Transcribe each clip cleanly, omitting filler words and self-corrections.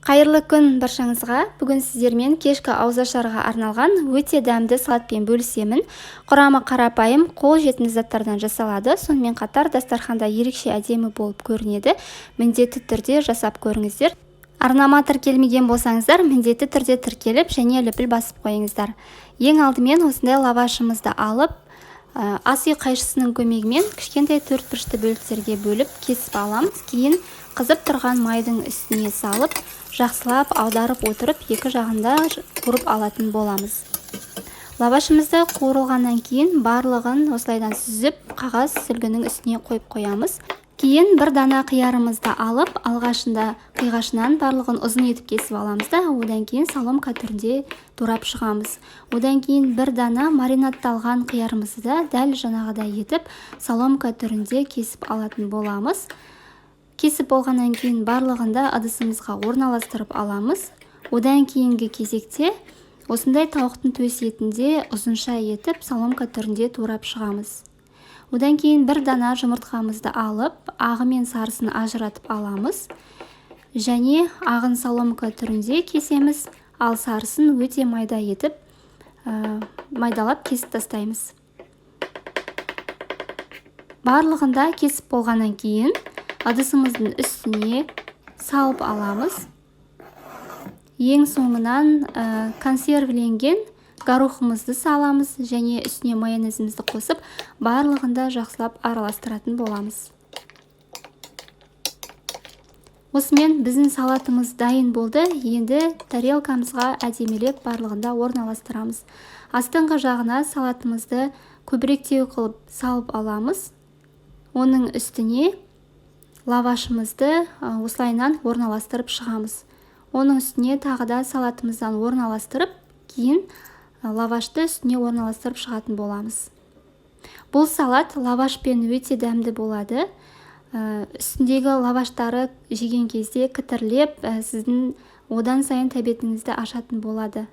Қайырлы күн баршаңызға. Бүгін сіздермен кешкі ауызашарға арналған өте дәмді салатпен бөлісемін. Құрамы қарапайым, қол жетімді заттардан жасалады. Сонымен қатар дастарханда ерекше әдемі болып көрінеді. Міндетті түрде жасап көріңіздер. Арнама тіркелмеген болсаңыздар, міндетті түрде тіркеліп және лүпіл басып қойыңыздар. Ең алдымен осындай лавашымызды алып, ас үй қайшысының көмегімен кішкентай төрт бұрышты бөліктерге бөліп кесіп аламыз. Кейін қызып тұрған майдың үстіне салып, жақсылап аударып отырып, екі жағында қуырып алатын боламыз. Лавашымызды қуырылғаннан кейін барлығын осылайдан сүзіп, қағаз сүлгінің үстіне қойып қоямыз. Кейін бір дана қиярымызды алып, алғашында қиғашынан барлығын ұзын етіп кесіп аламыз да, одан кейін соломка түрінде турап шығамыз. Одан кейін бір дана маринадталған қиярымызды да дәл жаңағыдай етіп, соломка түрінде кесіп алатын боламыз. Кесіп болғаннан кейін барлығында ыдысымызға орналастырып аламыз. Одан кейінгі кезекте осындай тауықтың төс етінде ұзынша етіп, соломка түрінде турап шығамыз. Одан кейін бір дана жұмыртқамызды алып, ағы мен сарысын ажыратып аламыз. Және ағын соломка түрінде кесеміз, ал сарысын өте майда етіп, майдалап кесіп тастаймыз. Барлығында кесіп болғаннан кейін ыдысымыздың үстіне салып аламыз. Ең соңынан консервіленген горохымызды саламыз және үстіне майонезімізді қосып, барлығында жақсылап араластыратын боламыз. Осымен біздің салатымыз дайын болды. Енді тарелкамызға әдемелеп барлығында орналастырамыз. Астыңғы жағына салатымызды көбіректеу қылып салып аламыз. Оның үстіне лавашымызды осылайынан орналастырып шығамыз. Оның үстіне тағы да салатымыздан орналастырып, кейін лавашты үстіне орналастырып шығатын боламыз. Бұл салат лавашпен өте дәмді болады. Үстіндегі лаваштары жеген кезде кітірлеп, сіздің одан сайын тәбетіңізді ашатын болады.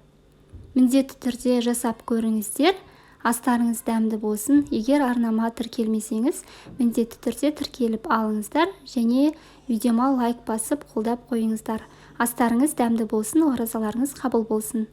Міндетті түрде жасап көріңіздер. Астарыңыз дәмді болсын. Егер арнама тіркелмесеңіз, міндетті түрде тіркеліп алыңыздар және видеома лайк басып қолдап қойыңыздар. Астарыңыз дәмді болсын, оразаларыңыз қабыл болсын.